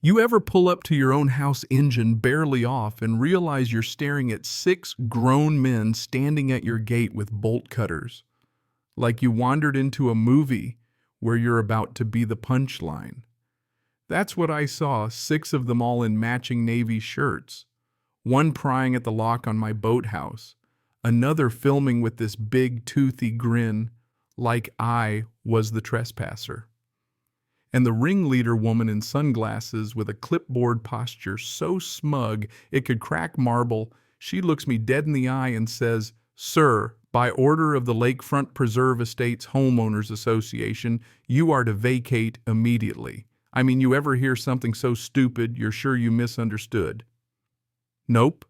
You ever pull up to your own house engine barely off and realize you're staring at 6 grown men standing at your gate with bolt cutters? Like you wandered into a movie where you're about to be the punchline. That's what I saw, 6 of them all in matching navy shirts. One prying at the lock on my boathouse, another filming with this big toothy grin like I was the trespasser. And the ringleader woman in sunglasses with a clipboard posture so smug it could crack marble, she looks me dead in the eye and says, "Sir, by order of the Lakefront Preserve Estates Homeowners Association, you are to vacate immediately." I mean, you ever hear something so stupid you're sure you misunderstood? Nope.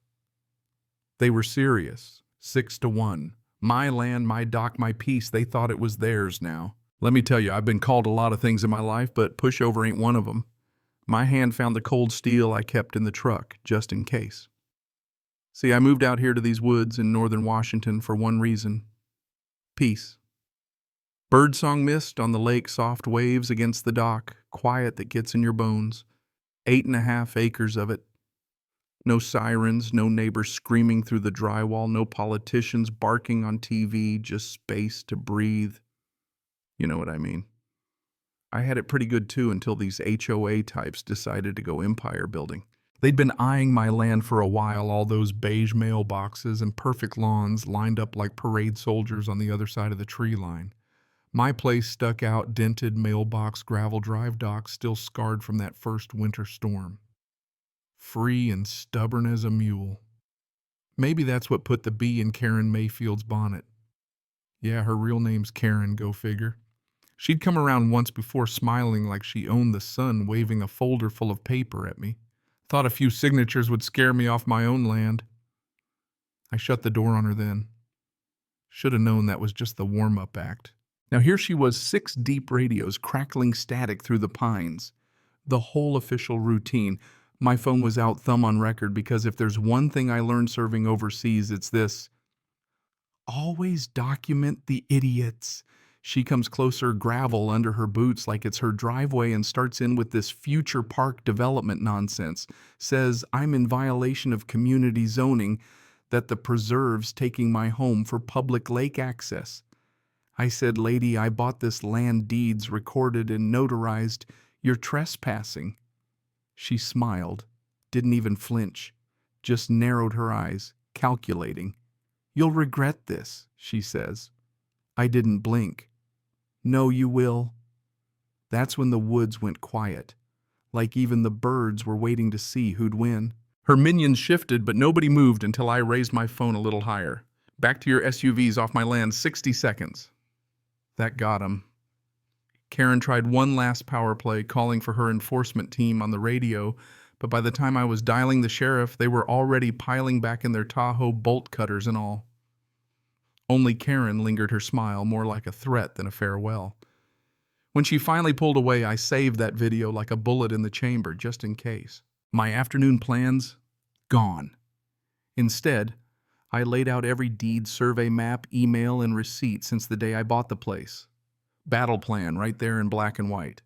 They were serious. 6-1. My land, my dock, my peace. They thought it was theirs now. Let me tell you, I've been called a lot of things in my life, but pushover ain't one of them. My hand found the cold steel I kept in the truck, just in case. See, I moved out here to these woods in northern Washington for one reason. Peace. Birdsong mist on the lake, soft waves against the dock, quiet that gets in your bones. 8.5 acres of it. No sirens, no neighbors screaming through the drywall, no politicians barking on TV, just space to breathe. You know what I mean. I had it pretty good too until these HOA types decided to go empire building. They'd been eyeing my land for a while, all those beige mailboxes and perfect lawns lined up like parade soldiers on the other side of the tree line. My place stuck out, dented mailbox, gravel drive dock, still scarred from that first winter storm. Free and stubborn as a mule. Maybe that's what put the bee in Karen Mayfield's bonnet. Yeah, her real name's Karen, go figure. She'd come around once before smiling like she owned the sun, waving a folder full of paper at me. Thought a few signatures would scare me off my own land. I shut the door on her then. Should have known that was just the warm-up act. Now here she was, 6 deep radios crackling static through the pines. The whole official routine. My phone was out, thumb on record, because if there's one thing I learned serving overseas, it's this. Always document the idiots. She comes closer, gravel under her boots like it's her driveway, and starts in with this future park development nonsense. Says I'm in violation of community zoning, that the preserve's taking my home for public lake access. I said, "Lady, I bought this land deeds recorded and notarized. You're trespassing." She smiled, didn't even flinch, just narrowed her eyes, calculating. "You'll regret this," she says. I didn't blink. "No, you will." That's when the woods went quiet, like even the birds were waiting to see who'd win. Her minions shifted, but nobody moved until I raised my phone a little higher. "Back to your SUVs off my land, 60 seconds. That got 'em. Karen tried one last power play, calling for her enforcement team on the radio, but by the time I was dialing the sheriff, they were already piling back in their Tahoe, bolt cutters and all. Only Karen lingered her smile, more like a threat than a farewell. When she finally pulled away, I saved that video like a bullet in the chamber, just in case. My afternoon plans? Gone. Instead, I laid out every deed, survey map, email, and receipt since the day I bought the place. Battle plan right there in black and white.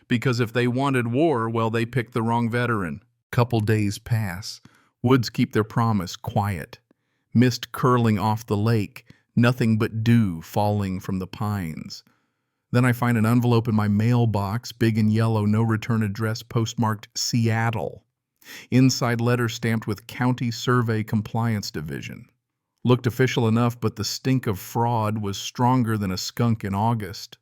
Because if they wanted war, well, they picked the wrong veteran. Couple days pass. Woods keep their promise, quiet. Mist curling off the lake, nothing but dew falling from the pines. Then I find an envelope in my mailbox, big and yellow, no return address, postmarked Seattle. Inside letter stamped with County Survey Compliance Division. Looked official enough, but the stink of fraud was stronger than a skunk in August.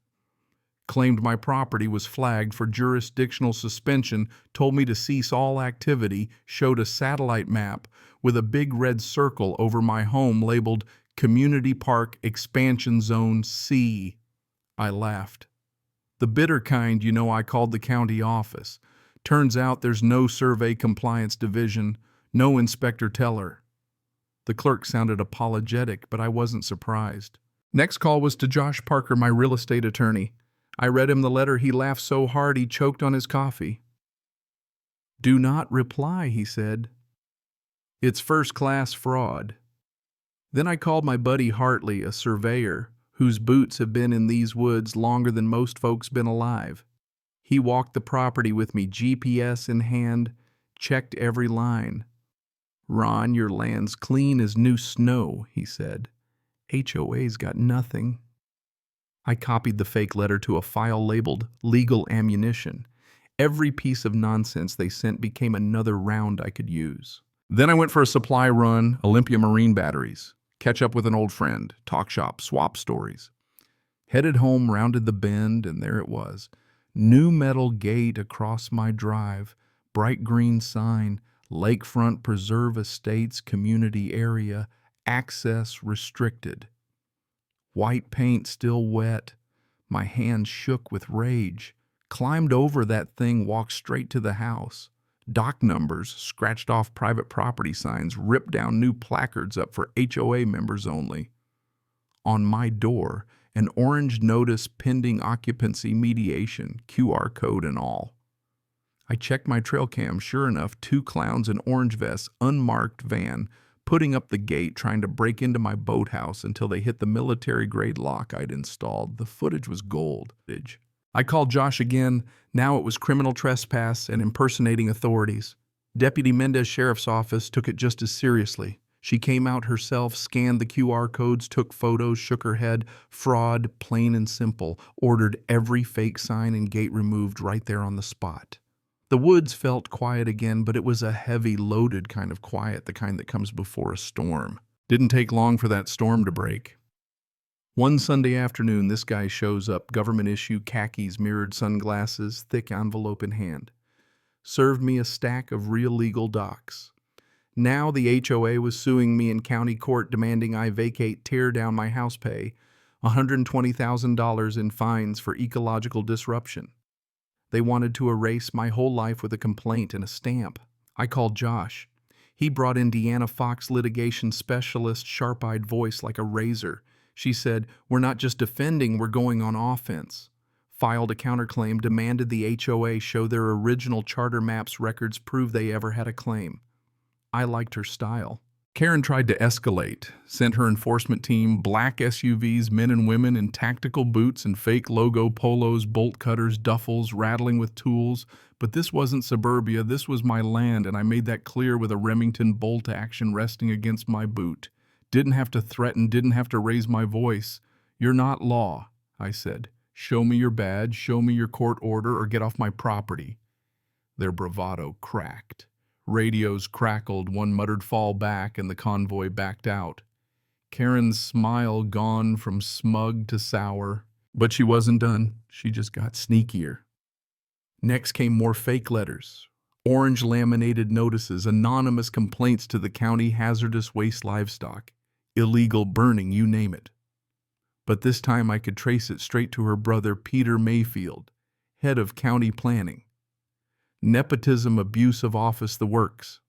Claimed my property was flagged for jurisdictional suspension, told me to cease all activity, showed a satellite map with a big red circle over my home labeled Community Park Expansion Zone C. I laughed. The bitter kind, you know. I called the county office. Turns out there's no survey compliance division, no inspector teller. The clerk sounded apologetic, but I wasn't surprised. Next call was to Josh Parker, my real estate attorney. I read him the letter. He laughed so hard he choked on his coffee. "Do not reply," he said. "It's first-class fraud." Then I called my buddy Hartley, a surveyor, whose boots have been in these woods longer than most folks been alive. He walked the property with me, GPS in hand, checked every line. "Ron, your land's clean as new snow," he said. "HOA's got nothing." I copied the fake letter to a file labeled legal ammunition. Every piece of nonsense they sent became another round I could use. Then I went for a supply run, Olympia Marine batteries, catch up with an old friend, talk shop, swap stories. Headed home, rounded the bend, and there it was. New metal gate across my drive, bright green sign, Lakefront Preserve Estates Community Area, access restricted. White paint still wet. My hands shook with rage. Climbed over that thing, walked straight to the house. Dock numbers, scratched off private property signs, ripped down new placards up for HOA members only. On my door, an orange notice pending occupancy mediation, QR code and all. I checked my trail cam. Sure enough, 2 clowns in orange vests, unmarked van, putting up the gate, trying to break into my boathouse until they hit the military-grade lock I'd installed. The footage was gold. I called Josh again. Now it was criminal trespass and impersonating authorities. Deputy Mendez Sheriff's Office took it just as seriously. She came out herself, scanned the QR codes, took photos, shook her head. Fraud, plain and simple. Ordered every fake sign and gate removed right there on the spot. The woods felt quiet again, but it was a heavy, loaded kind of quiet, the kind that comes before a storm. Didn't take long for that storm to break. One Sunday afternoon, this guy shows up, government-issue khakis, mirrored sunglasses, thick envelope in hand. Served me a stack of real legal docs. Now the HOA was suing me in county court, demanding I vacate, tear down my house, pay $120,000 in fines for ecological disruption. They wanted to erase my whole life with a complaint and a stamp. I called Josh. He brought in Deanna Fox, litigation specialist, sharp-eyed voice like a razor. She said, "We're not just defending, we're going on offense." Filed a counterclaim, demanded the HOA show their original charter maps records prove they ever had a claim. I liked her style. Karen tried to escalate, sent her enforcement team, black SUVs, men and women in tactical boots and fake logo polos, bolt cutters, duffels, rattling with tools. But this wasn't suburbia, this was my land, and I made that clear with a Remington bolt action resting against my boot. Didn't have to threaten, didn't have to raise my voice. "You're not law," I said. "Show me your badge, show me your court order, or get off my property." Their bravado cracked. Radios crackled, one muttered "fall back," and the convoy backed out. Karen's smile gone from smug to sour. But she wasn't done. She just got sneakier. Next came more fake letters. Orange laminated notices, anonymous complaints to the county, hazardous waste livestock, illegal burning, you name it. But this time I could trace it straight to her brother, Peter Mayfield, head of county planning. Nepotism, abuse of office, the works.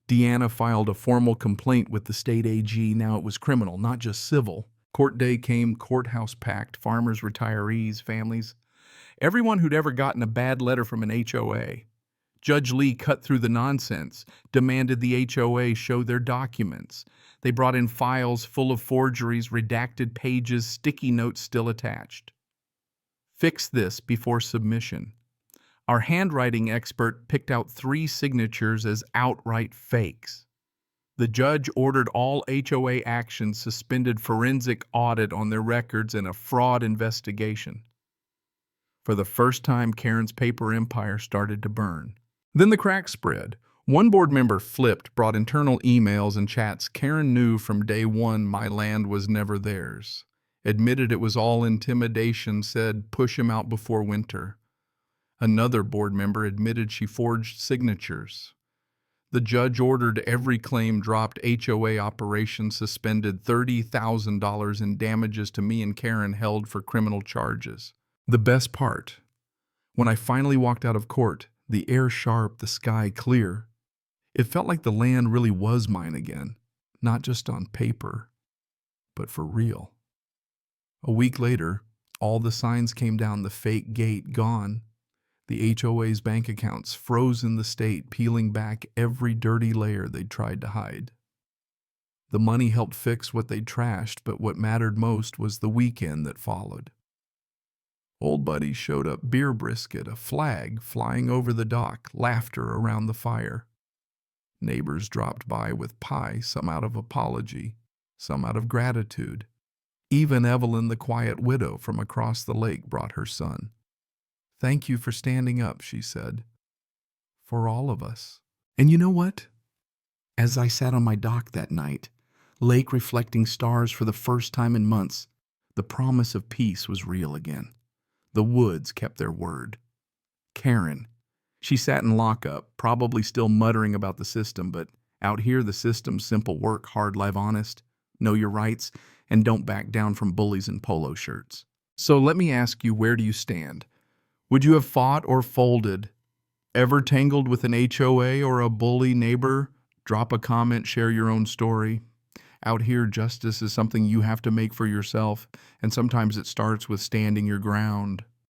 Deanna filed a formal complaint with the state AG. Now it was criminal, not just civil. Court day came, courthouse packed, farmers, retirees, families. Everyone who'd ever gotten a bad letter from an HOA. Judge Lee cut through the nonsense, demanded the HOA show their documents. They brought in files full of forgeries, redacted pages, sticky notes still attached. Fix this before submission. Our handwriting expert picked out 3 signatures as outright fakes. The judge ordered all HOA actions suspended, forensic audit on their records, and a fraud investigation. For the first time, Karen's paper empire started to burn. Then the cracks spread. One board member flipped, brought internal emails and chats. Karen knew from day one my land was never theirs. Admitted it was all intimidation, said push him out before winter. Another board member admitted she forged signatures. The judge ordered every claim dropped, HOA operation suspended, $30,000 in damages to me and Karen held for criminal charges. The best part, when I finally walked out of court, the air sharp, the sky clear. It felt like the land really was mine again, not just on paper, but for real. A week later, all the signs came down, the fake gate gone. The HOA's bank accounts froze in the state, peeling back every dirty layer they'd tried to hide. The money helped fix what they'd trashed, but what mattered most was the weekend that followed. Old Buddy showed up beer brisket, a flag flying over the dock, laughter around the fire. Neighbors dropped by with pie, some out of apology, some out of gratitude. Even Evelyn, the quiet widow from across the lake, brought her son. "Thank you for standing up," she said. "For all of us." And you know what? As I sat on my dock that night, lake reflecting stars for the first time in months, the promise of peace was real again. The woods kept their word. Karen, she sat in lockup, probably still muttering about the system, but out here the system's simple: work hard, live honest, know your rights, and don't back down from bullies in polo shirts. So let me ask you, where do you stand? Would you have fought or folded? Ever tangled with an HOA or a bully neighbor? Drop a comment, share your own story. Out here, justice is something you have to make for yourself, and sometimes it starts with standing your ground.